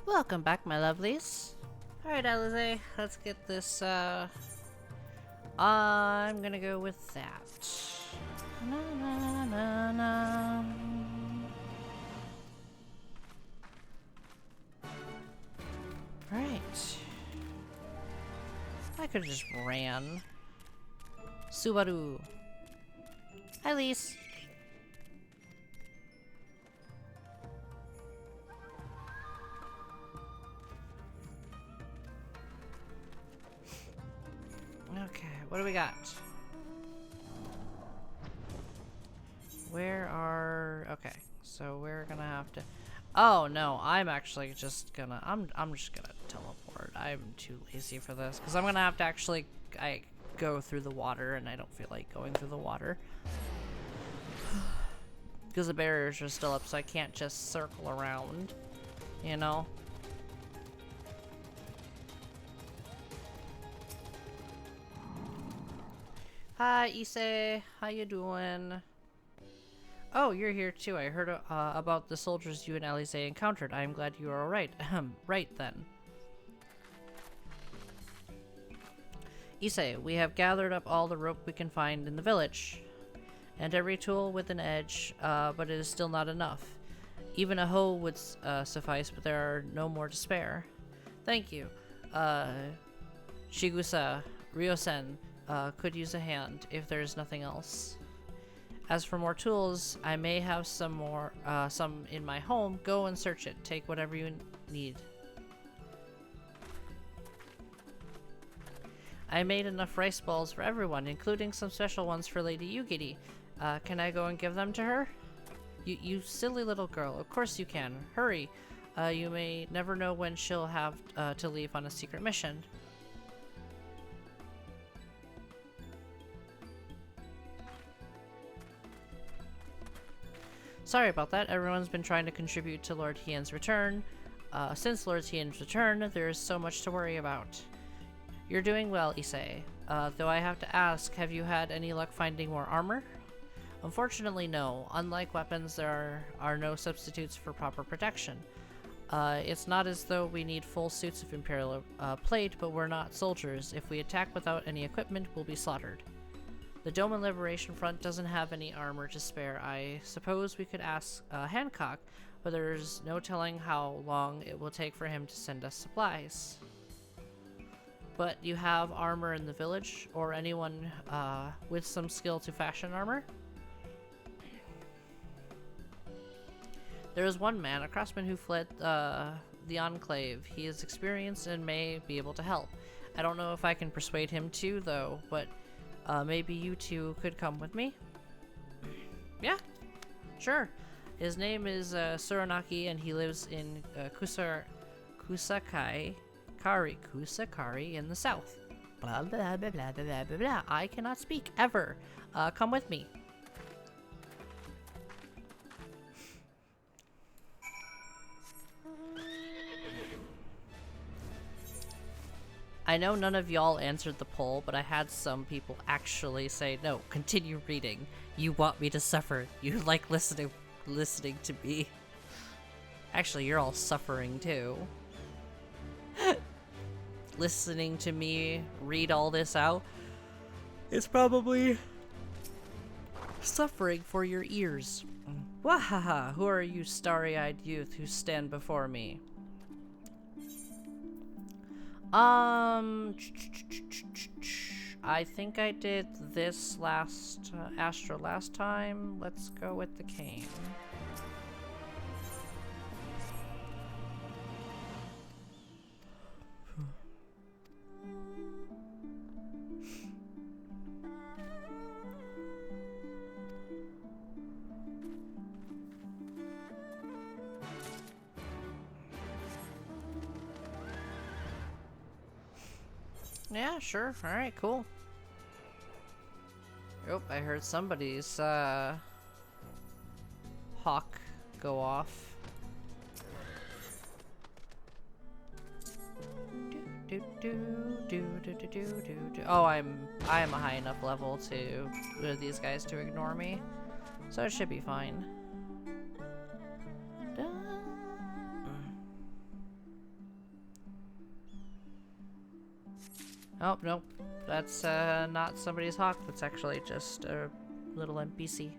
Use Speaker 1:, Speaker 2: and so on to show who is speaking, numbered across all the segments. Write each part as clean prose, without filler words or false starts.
Speaker 1: Welcome back, my lovelies. Alright, Alize, let's get this, I'm gonna go with that. Na, na, na, na. Right. I could've just ran. Subaru. Hi, Lise. Okay, what do we got? Okay, so we're gonna have to... Oh no, I'm actually just gonna... I'm just gonna teleport. I'm too lazy for this, because I'm gonna have to actually... go through the water, and I don't feel like going through the water. Because the barriers are still up, so I can't just circle around, you know? Hi, Issei. How you doing? Oh, you're here too. I heard about the soldiers you and Alize encountered. I am glad you are alright. Right then. Issei, we have gathered up all the rope we can find in the village, and every tool with an edge, but it is still not enough. Even a hoe would suffice, but there are no more to spare. Thank you. Shigusa, Ryosen, could use a hand if there is nothing else. As for more tools, I may have some in my home. Go and search it. Take whatever you need. I made enough rice balls for everyone, including some special ones for Lady Yugiri. Can I go and give them to her? You silly little girl. Of course you can. Hurry. You may never know when she'll have to leave on a secret mission. Sorry about that. Everyone's been trying to contribute to Lord Hien's return. Since Lord Hien's return, there is so much to worry about. You're doing well, Issei. Though I have to ask, have you had any luck finding more armor? Unfortunately, no. Unlike weapons, there are no substitutes for proper protection. It's not as though we need full suits of Imperial plate, but we're not soldiers. If we attack without any equipment, we'll be slaughtered. The Doma Liberation Front doesn't have any armor to spare. I suppose we could ask Hancock, but there's no telling how long it will take for him to send us supplies. But you have armor in the village, or anyone with some skill to fashion armor? There is one man, a craftsman who fled the Enclave. He is experienced and may be able to help. I don't know if I can persuade him to, though, but maybe you two could come with me? Yeah, sure. His name is Suranaki, and he lives in Kusakari in the south. Blah, blah, blah, blah, blah, blah, blah. I cannot speak, ever. Come with me. I know none of y'all answered the poll, but I had some people actually say, no, continue reading. You want me to suffer. You like listening to me. Actually, you're all suffering too. Listening to me read all this out. It's probably suffering for your ears. Wahaha, who are you starry-eyed youth who stand before me? I think I did this last Astra last time. Let's go with the cane. Yeah, sure. Alright, cool. Oh, I heard somebody's hawk go off. Oh, I am a high enough level for these guys to ignore me, so it should be fine. Oh, nope. That's not somebody's hawk. That's actually just a little NPC.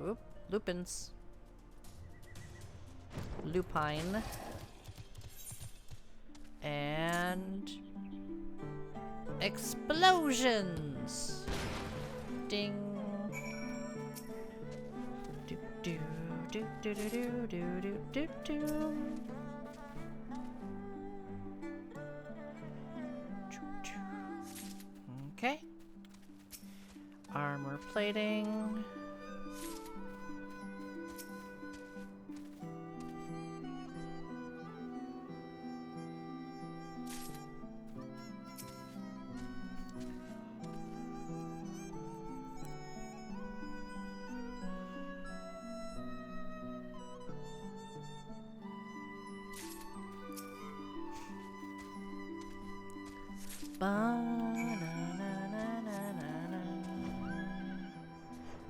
Speaker 1: Oop, lupins. Lupine. And explosions. Ding. Do do do do do do do do do. Okay. Armor plating.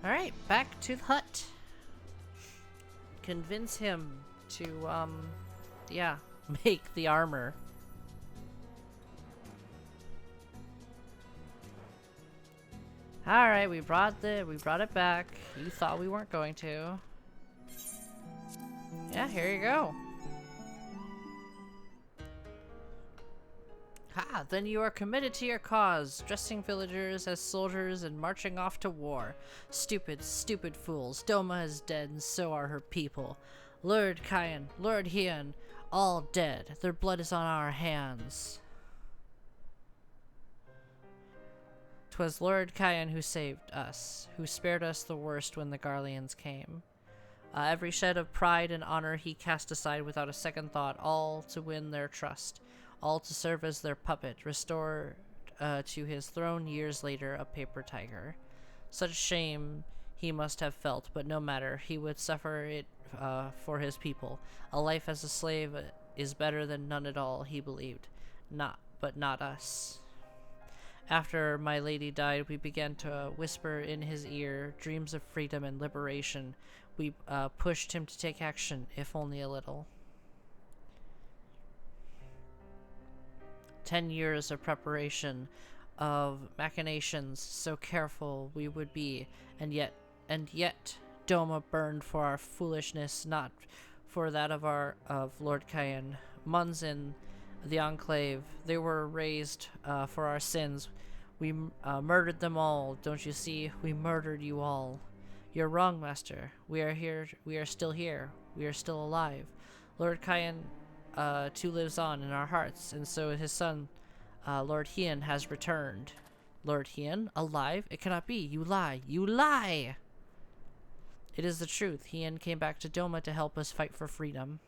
Speaker 1: Alright, back to the hut. Convince him to, yeah, make the armor. Alright, we brought it back. You thought we weren't going to. Yeah, here you go. Ha! Then you are committed to your cause, dressing villagers as soldiers and marching off to war. Stupid, stupid fools. Doma is dead, and so are her people. Lord Kyan, Lord Hian, all dead. Their blood is on our hands. 'Twas Lord Kyan who saved us, who spared us the worst when the Garleans came. Every shed of pride and honor he cast aside without a second thought, all to win their trust. All to serve as their puppet, restored to his throne years later, a paper tiger. Such shame he must have felt, but no matter, he would suffer it for his people. A life as a slave is better than none at all, he believed. But not us. After my lady died, we began to whisper in his ear dreams of freedom and liberation. We pushed him to take action, if only a little. 10 years of preparation, of machinations, so careful we would be, and yet, Doma burned for our foolishness, not for that of Lord Kyan. Munzin, the Enclave, they were raised for our sins. We murdered them all, don't you see? We murdered you all. You're wrong, Master. We are here. We are still here. We are still alive. Lord Kyan too lives on in our hearts, and so his son, Lord Hian, has returned. Lord Hian? Alive? It cannot be. You lie. You lie! It is the truth. Hian came back to Doma to help us fight for freedom.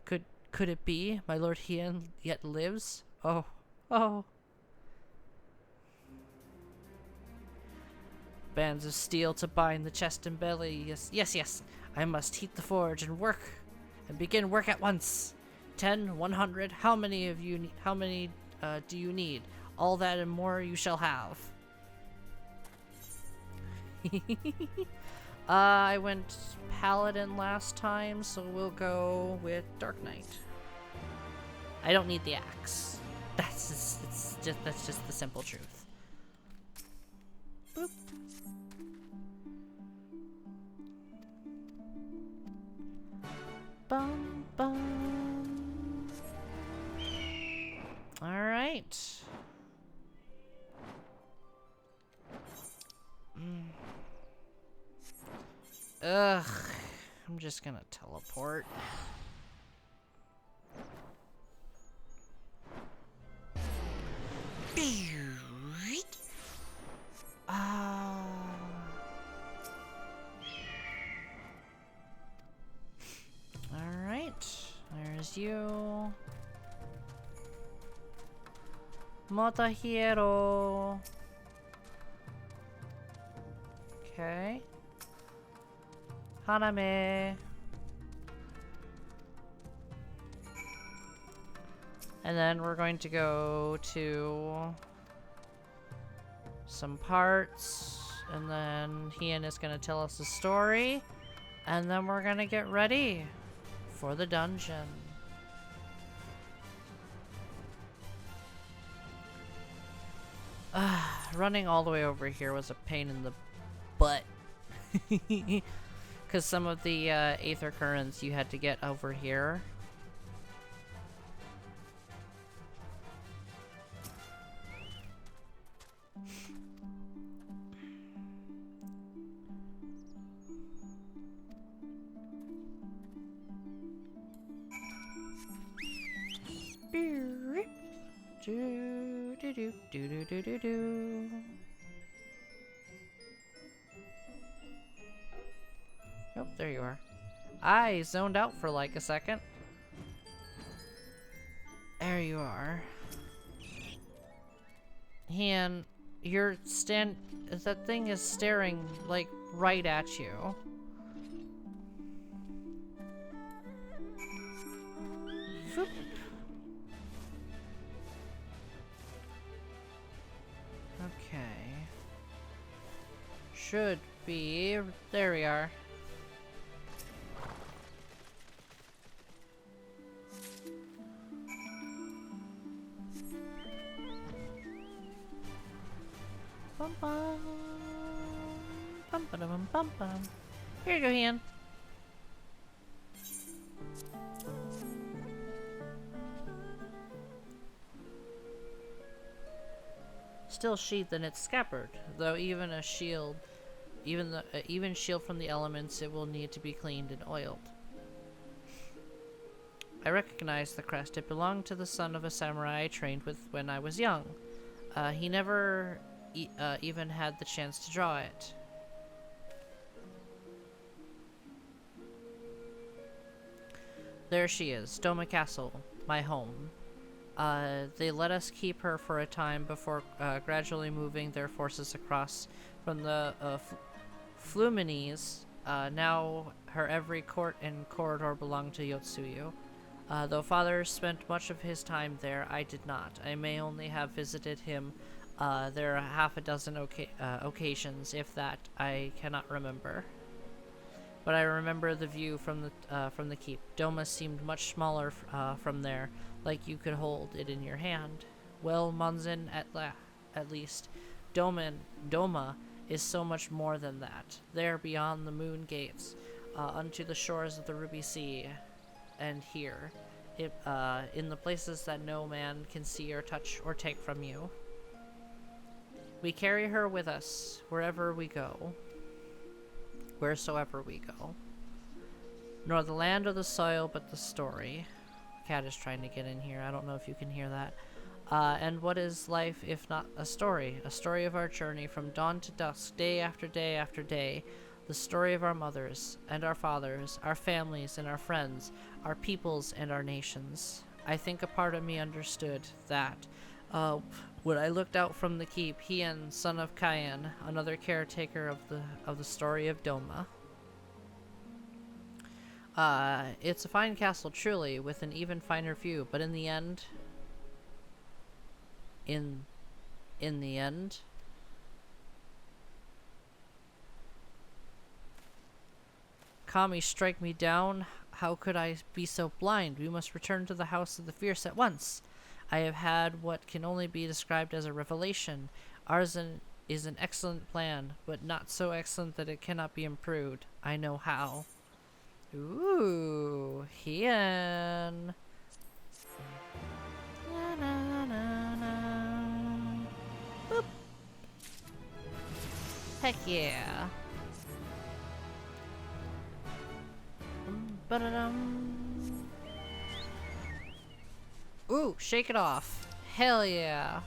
Speaker 1: Could it be? My Lord Hian yet lives? Oh. Oh. Bands of steel to bind the chest and belly. Yes, yes, yes. I must heat the forge and work. And begin work at once. 10, 100, how many of you? How many do you need? All that and more you shall have. I went Paladin last time, so we'll go with Dark Knight. I don't need the axe. That's just the simple truth. Boop. Bum bum. All right. Ugh. I'm just gonna teleport. Alright, there's you. Motahiro. Okay. Haname. And then we're going to go to some parts, and then Ian is gonna tell us a story, and then we're gonna get ready for the dungeon. Running all the way over here was a pain in the butt. Because some of the Aether Currents you had to get over here. Oh, there you are. I zoned out for like a second. There you are. Han, that thing is staring, like, right at you. Foop. Okay. Should be... There we are. Bum bum. Bum ba bum bum bum. Here you go, Han. Still sheathed in its scabbard, though even a shield, even shield from the elements, it will need to be cleaned and oiled. I recognize the crest. It belonged to the son of a samurai I trained with when I was young. He never even had the chance to draw it. There she is, Doma Castle, my home. They let us keep her for a time before gradually moving their forces across from the Fluminese. Now her every court and corridor belong to Yotsuyu. Though father spent much of his time there, I did not. I may only have visited him there are half a dozen occasions, if that. I cannot remember. But I remember the view from the keep. Doma seemed much smaller from there, like you could hold it in your hand. Well, Munzen, at least, Doma is so much more than that. There, beyond the moon gates, unto the shores of the Ruby Sea, and here, in the places that no man can see or touch or take from you. We carry her with us wherever we go. Wheresoever we go. Nor the land or the soil, but the story. Cat is trying to get in here. I don't know if you can hear that. And what is life if not a story? A story of our journey from dawn to dusk, day after day after day. The story of our mothers and our fathers, our families and our friends, our peoples and our nations. I think a part of me understood that. When I looked out from the keep, Hien, son of Kayan, another caretaker of the story of Doma. It's a fine castle, truly, with an even finer view, but in the end, in the end, Kami, strike me down. How could I be so blind? We must return to the house of the fierce at once. I have had what can only be described as a revelation. Ours is an excellent plan, but not so excellent that it cannot be improved. I know how. Ooh, Hien. Na, na, na, na. Boop. Heck yeah. Ba-da-dum. Ooh, shake it off. Hell yeah.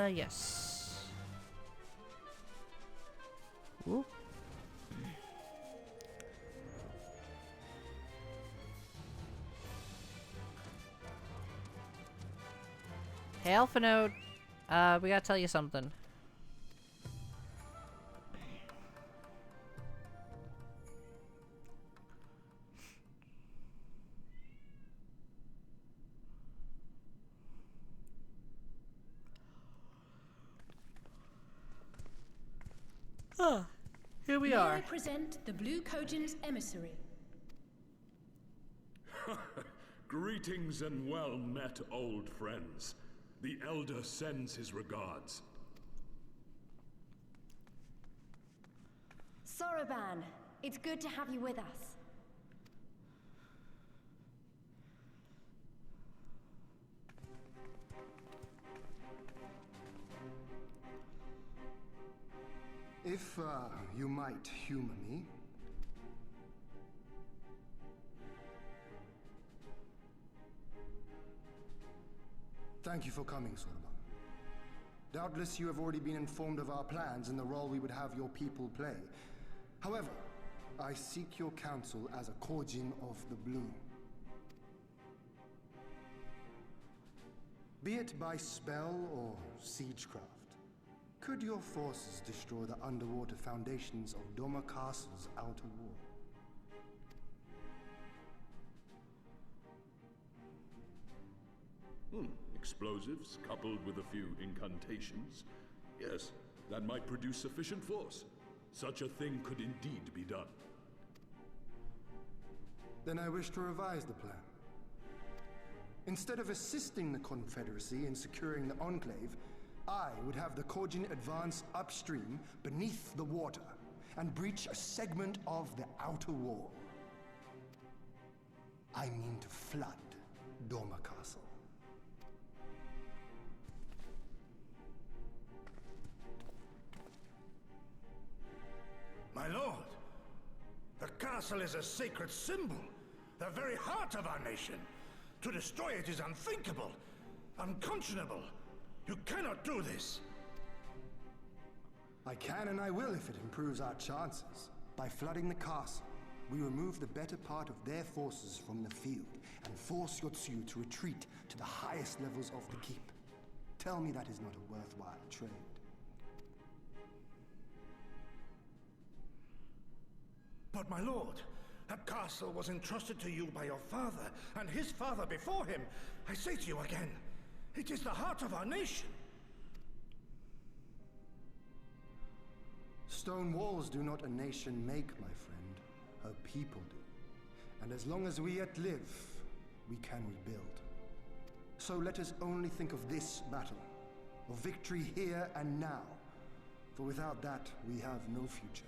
Speaker 1: Yes. Ooh. Hey, Alpha Node. We gotta tell you something. Ah, here we are.
Speaker 2: May I present the Blue Cogent's emissary?
Speaker 3: Greetings and well met, old friends. The Elder sends his regards.
Speaker 4: Soroban, it's good to have you with us.
Speaker 5: If, you might humor me. Thank you for coming, Soroban. Doubtless you have already been informed of our plans and the role we would have your people play. However, I seek your counsel as a Kojin of the Blue. Be it by spell or siegecraft, could your forces destroy the underwater foundations of Doma Castle's outer wall?
Speaker 3: Explosives coupled with a few incantations. Yes, that might produce sufficient force. Such a thing could indeed be done.
Speaker 5: Then I wish to revise the plan. Instead of assisting the Confederacy in securing the Enclave, I would have the Kojin advance upstream beneath the water and breach a segment of the outer wall. I mean to flood Doma Castle.
Speaker 6: My lord, the castle is a sacred symbol, the very heart of our nation. To destroy it is unthinkable, unconscionable. You cannot do this.
Speaker 5: I can and I will if it improves our chances. By flooding the castle, we remove the better part of their forces from the field and force Yotsuyu to retreat to the highest levels of the keep. Tell me that is not a worthwhile trade.
Speaker 6: But my lord, that castle was entrusted to you by your father, and his father before him. I say to you again, it is the heart of our nation.
Speaker 5: Stone walls do not a nation make, my friend. Her people do. And as long as we yet live, we can rebuild. So let us only think of this battle, of victory here and now. For without that, we have no future.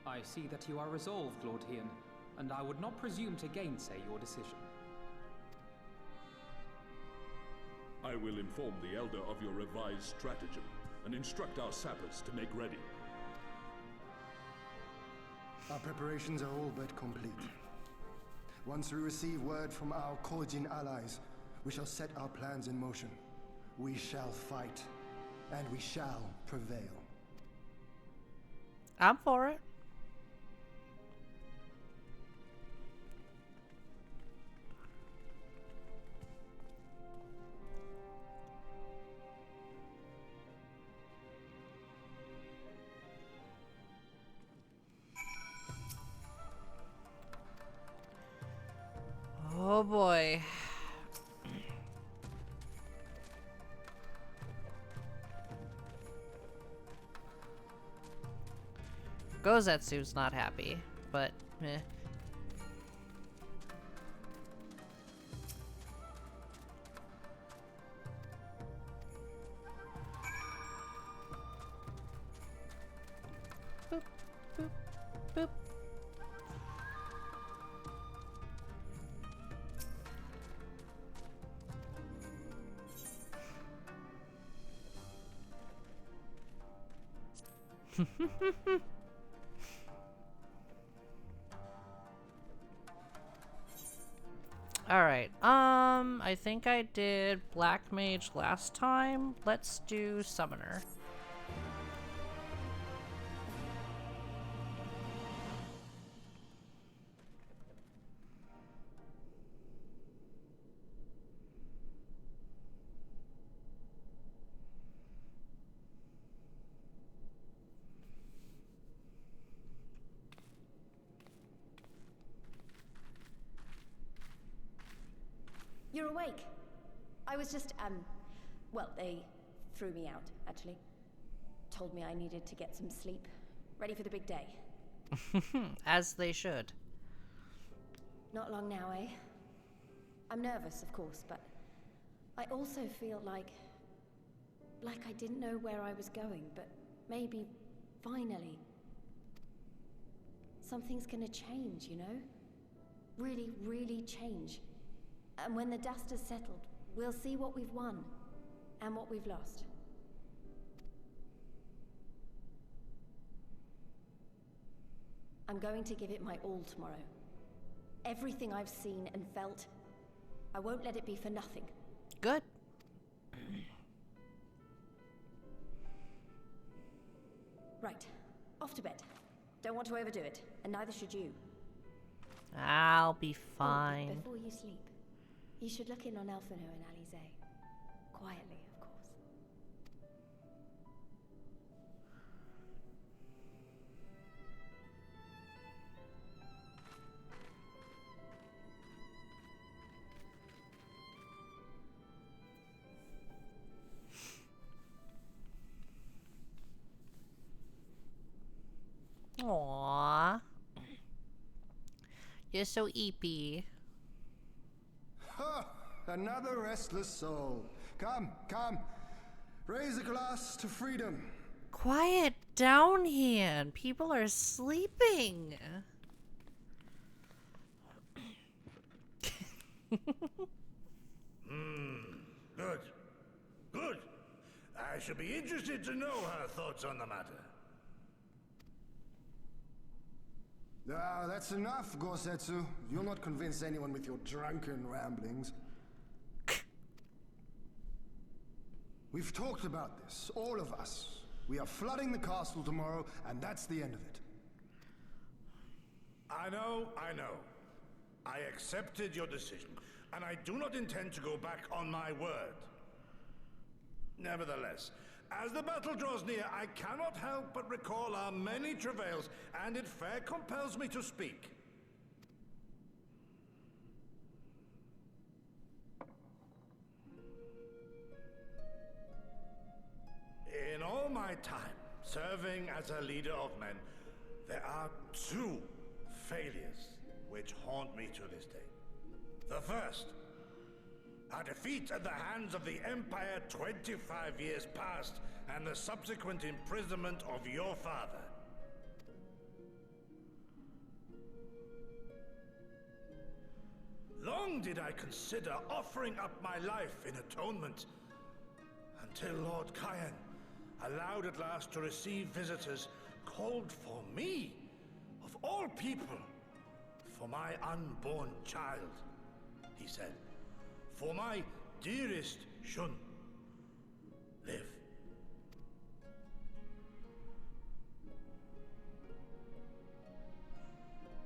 Speaker 7: I see that you are resolved, Lord Hien, and I would not presume to gainsay your decision.
Speaker 3: I will inform the Elder of your revised stratagem and instruct our sappers to make ready.
Speaker 5: Our preparations are all but complete. Once we receive word from our Kojin allies, we shall set our plans in motion. We shall fight, and we shall prevail.
Speaker 1: I'm for it. Oh boy. Gozetsu's not happy, but meh. Boop, boop, boop. Alright, I think I did Black Mage last time. Let's do Summoner.
Speaker 4: You're awake. I was just, well, they threw me out, actually. Told me I needed to get some sleep. Ready for the big day.
Speaker 1: As they should.
Speaker 4: Not long now, eh? I'm nervous, of course, but I also feel like I didn't know where I was going, but maybe, finally, something's gonna change, you know? Really, really change. And when the dust has settled, we'll see what we've won and what we've lost. I'm going to give it my all tomorrow. Everything I've seen and felt, I won't let it be for nothing.
Speaker 1: Good.
Speaker 4: Right. Off to bed. Don't want to overdo it, and neither should you.
Speaker 1: I'll be
Speaker 4: Oh,
Speaker 1: fine.
Speaker 4: but before you sleep, you should look in on Elfino and Alize. Quietly, of course.
Speaker 1: Aww. You're so eepy.
Speaker 5: Ha! Another restless soul. Come, come. Raise a glass to freedom.
Speaker 1: Quiet down here. People are sleeping.
Speaker 6: Good. Good. I should be interested to know her thoughts on the matter.
Speaker 5: Ah, that's enough, Gosetsu. You'll not convince anyone with your drunken ramblings. We've talked about this, all of us. We are flooding the castle tomorrow, and that's the end of it.
Speaker 6: I know. I accepted your decision, and I do not intend to go back on my word. Nevertheless, as the battle draws near, I cannot help but recall our many travails, and it fair compels me to speak. In all my time serving as a leader of men, there are two failures which haunt me to this day. The first, a defeat at the hands of the Empire 25 years past, and the subsequent imprisonment of your father. Long did I consider offering up my life in atonement, until Lord Kyan allowed at last to receive visitors called for me, of all people, for my unborn child, he said. For my dearest Shun, live.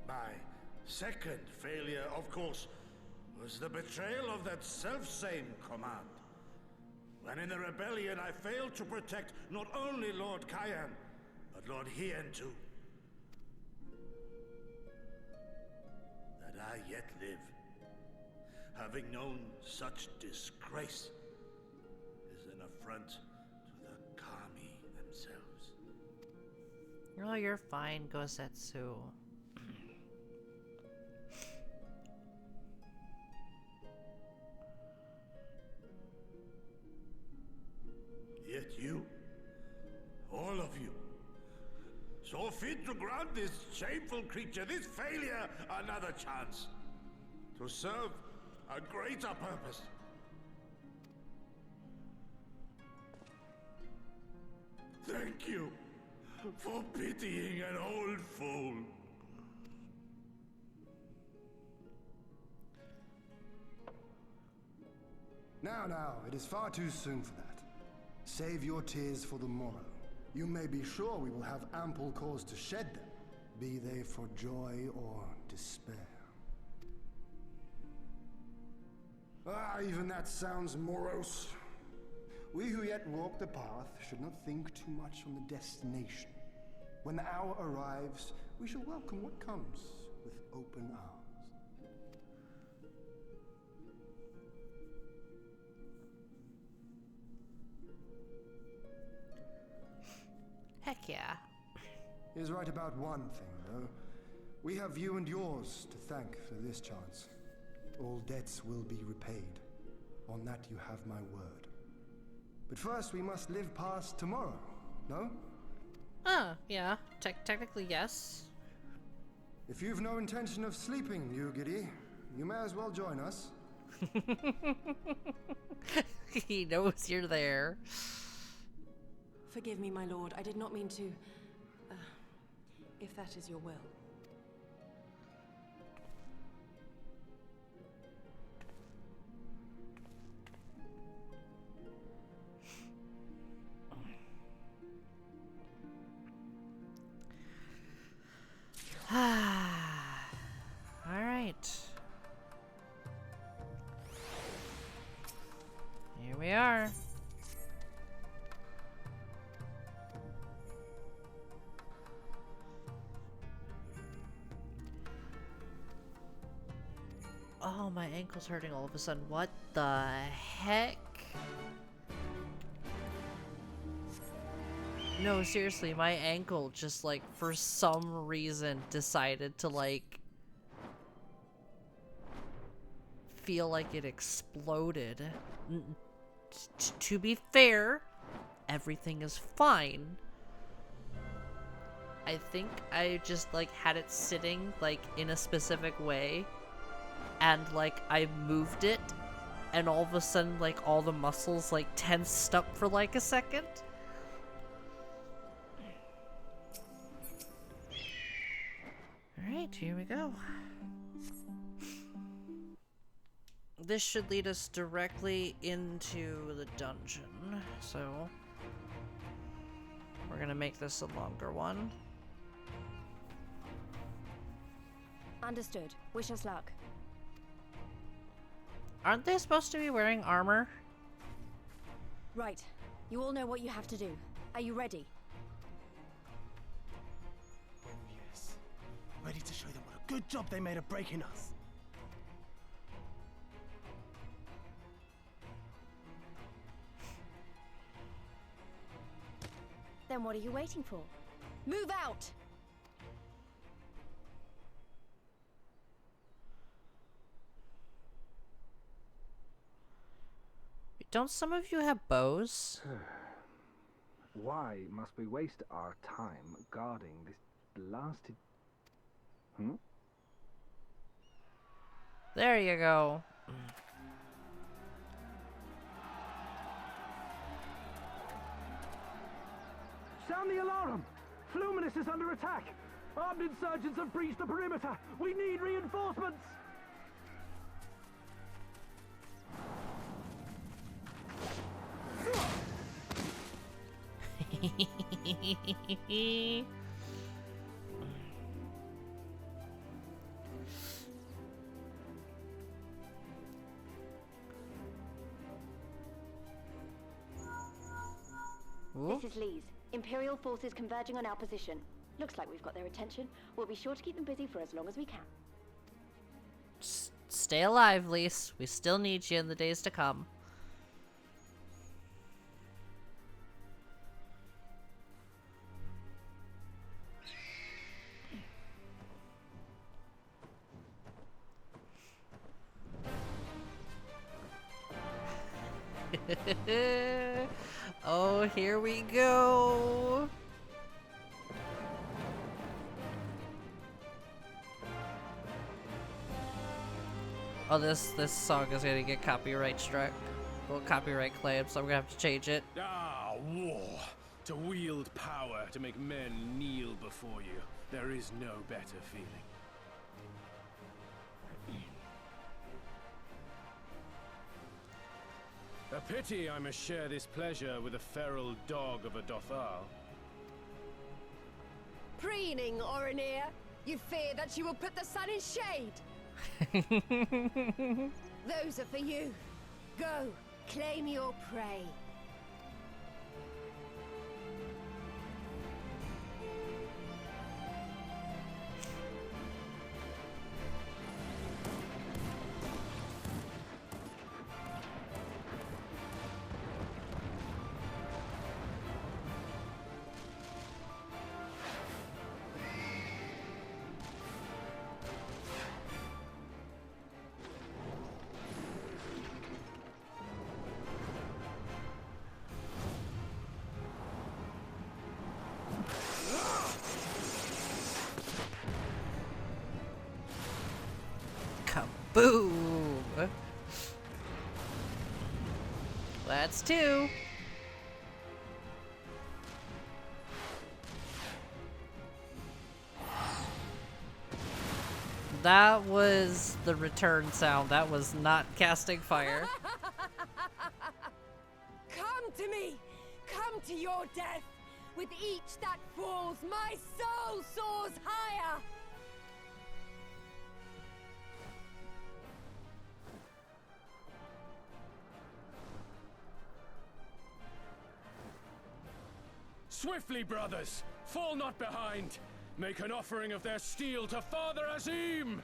Speaker 6: My second failure, of course, was the betrayal of that self-same command. When in the rebellion I failed to protect not only Lord Kyan, but Lord Hien too. That I yet live, having known such disgrace, is an affront to the Kami themselves.
Speaker 1: Oh, you're fine, Gosetsu.
Speaker 6: Yet you, all of you, saw fit to grant this shameful creature, this failure, another chance to serve a greater purpose. Thank you for pitying an old fool.
Speaker 5: Now, it is far too soon for that. Save your tears for the morrow. You may be sure we will have ample cause to shed them, be they for joy or despair. Ah, even that sounds morose. We who yet walk the path should not think too much on the destination. When the hour arrives, we shall welcome what comes with open arms.
Speaker 1: Heck yeah.
Speaker 5: He is right about one thing, though. We have you and yours to thank for this chance. All debts will be repaid. On that you have my word. But first we must live past tomorrow, no?
Speaker 1: Yeah. Technically, yes.
Speaker 5: If you've no intention of sleeping, Yugiri, you may as well join us.
Speaker 1: He knows you're there.
Speaker 8: Forgive me, my lord. I did not mean to... if that is your will.
Speaker 1: Alright. Here we are. Oh, my ankle's hurting all of a sudden. What the heck? No, seriously, my ankle just, like, for some reason decided to, like, feel like it exploded. To be fair, everything is fine. I think I just, like, had it sitting, like, in a specific way, and, like, I moved it, and all of a sudden, like, all the muscles, like, tensed up for, like, a second. Alright, here we go. This should lead us directly into the dungeon, so we're gonna make this a longer one.
Speaker 4: Understood. Wish us luck.
Speaker 1: Aren't they supposed to be wearing armor?
Speaker 4: Right. You all know what you have to do. Are you ready?
Speaker 9: Oh yes. Ready to show them what a good job they made of breaking us.
Speaker 4: Then what are you waiting for? Move out!
Speaker 1: Don't some of you have bows?
Speaker 10: Why must we waste our time guarding this blasted...
Speaker 1: There you go.
Speaker 10: Sound the alarm! Fluminous is under attack! Armed insurgents have breached the perimeter! We need reinforcements!
Speaker 4: This is Lee's. Imperial forces converging on our position. Looks like we've got their attention. We'll be sure to keep them busy for as long as we can.
Speaker 1: Stay alive, Lise. We still need you in the days to come. Oh, here we go. Oh, this song is gonna get copyright struck. Well, copyright claimed, so I'm gonna have to change it.
Speaker 11: Ah, war. To wield power to make men kneel before you. There is no better feeling. A pity I must share this pleasure with a feral dog of a Dothal.
Speaker 12: Preening, Oronir. You fear that you will put the sun in shade. Those are for you. Go, claim your prey.
Speaker 1: Boom! That's 2. That was the return sound. That was not casting fire.
Speaker 12: Come to me! Come to your death! With each that falls, my soul soars higher!
Speaker 11: Swiftly, brothers! Fall not behind! Make an offering of their steel to Father Azim!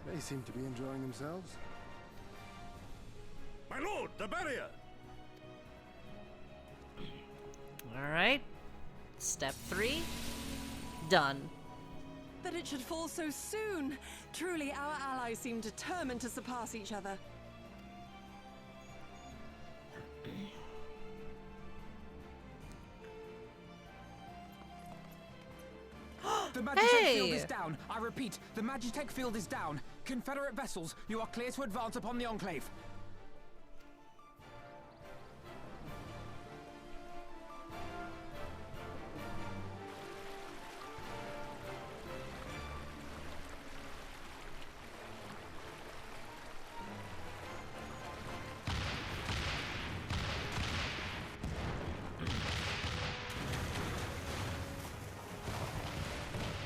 Speaker 5: They seem to be enjoying themselves.
Speaker 6: My lord, the barrier!
Speaker 1: Alright. Step 3. Done.
Speaker 8: That it should fall so soon. Truly, our allies seem determined to surpass each other.
Speaker 7: The Magitech field is down. I repeat, the Magitech field is down. Confederate vessels, you are clear to advance upon the Enclave.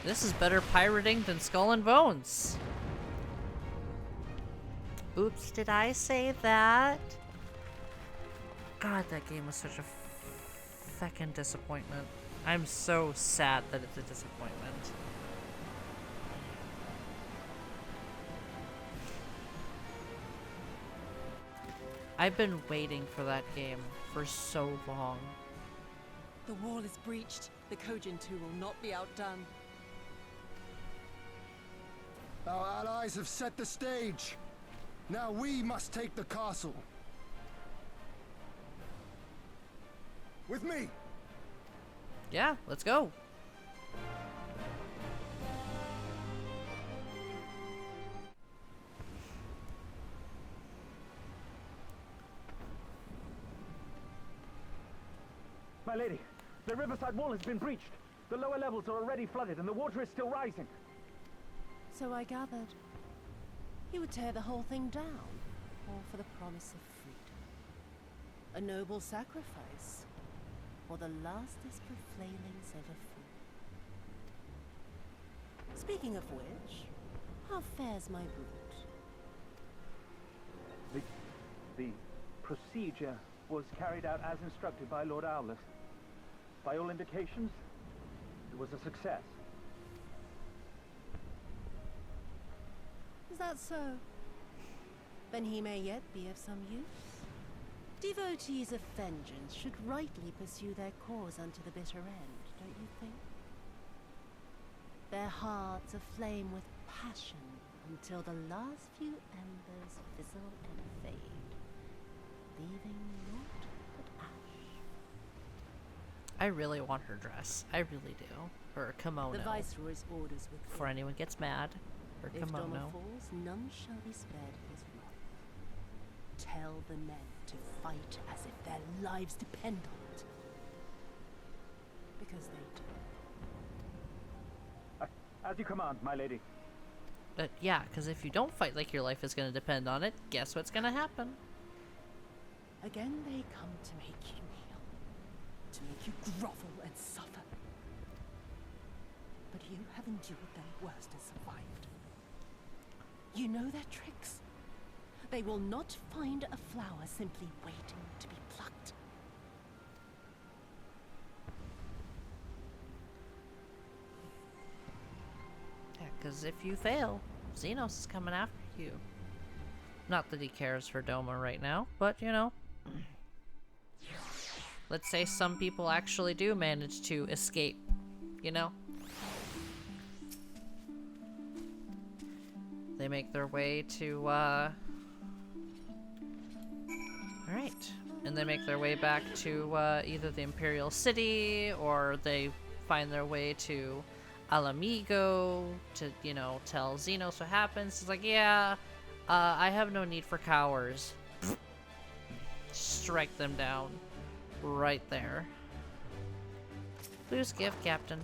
Speaker 1: This is better pirating than Skull and Bones. Oops, did I say that? God, that game was such a feckin' disappointment. I'm so sad that it's a disappointment. I've been waiting for that game for so long.
Speaker 8: The wall is breached. The Kojin 2 will not be outdone.
Speaker 5: Our allies have set the stage. Now we must take the castle. With me.
Speaker 1: Yeah, let's go.
Speaker 10: My lady, the riverside wall has been breached. The lower levels are already flooded and the water is still rising.
Speaker 13: So I gathered. He would tear the whole thing down, all for the promise of freedom. A noble sacrifice, or the lastest of flailings ever flew. Speaking of which, how fares my brood?
Speaker 10: The procedure was carried out as instructed by Lord Owleth. By all indications, it was a success.
Speaker 13: Is that so? Then he may yet be of some use. Devotees of vengeance should rightly pursue their cause unto the bitter end, don't you think? Their hearts aflame with passion until the last few embers fizzle and fade, leaving naught but ash.
Speaker 1: I really want her dress. I really do. Or kimono.
Speaker 13: The Viceroy's orders with
Speaker 1: before anyone gets mad. Or
Speaker 13: if
Speaker 1: kimono.
Speaker 13: Doma falls, none shall be spared his wrath. Tell the men to fight as if their lives depend on it. Because they do.
Speaker 10: As you command, my lady.
Speaker 1: But yeah, because if you don't fight like your life is going to depend on it, guess what's going to happen?
Speaker 13: Again they come to make you kneel. To make you grovel and suffer. But you have endured their worst and survived. You know their tricks. They will not find a flower simply waiting to be plucked.
Speaker 1: Yeah, because if you fail, Xenos is coming after you. Not that he cares for Doma right now, but you know. Let's say some people actually do manage to escape, you know? They make their way to, Alright. And they make their way back to, either the Imperial City, or they find their way to Alamigo to, you know, tell Xenos what happens. He's like, yeah, I have no need for cowards. Strike them down. Right there. Blue's gift, Captain.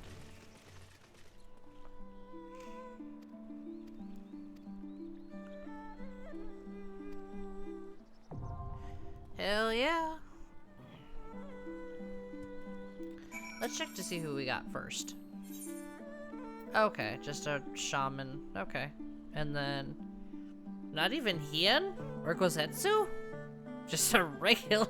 Speaker 1: Hell yeah. Let's check to see who we got first. Okay, just a shaman. Okay. And then... not even Hien? Or Gozetsu? Just a regular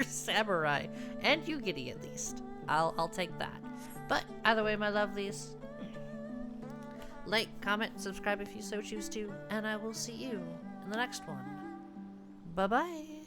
Speaker 1: samurai. And Yugiri at least. I'll take that. But, either way, my lovelies. Like, comment, subscribe if you so choose to. And I will see you in the next one. Bye-bye.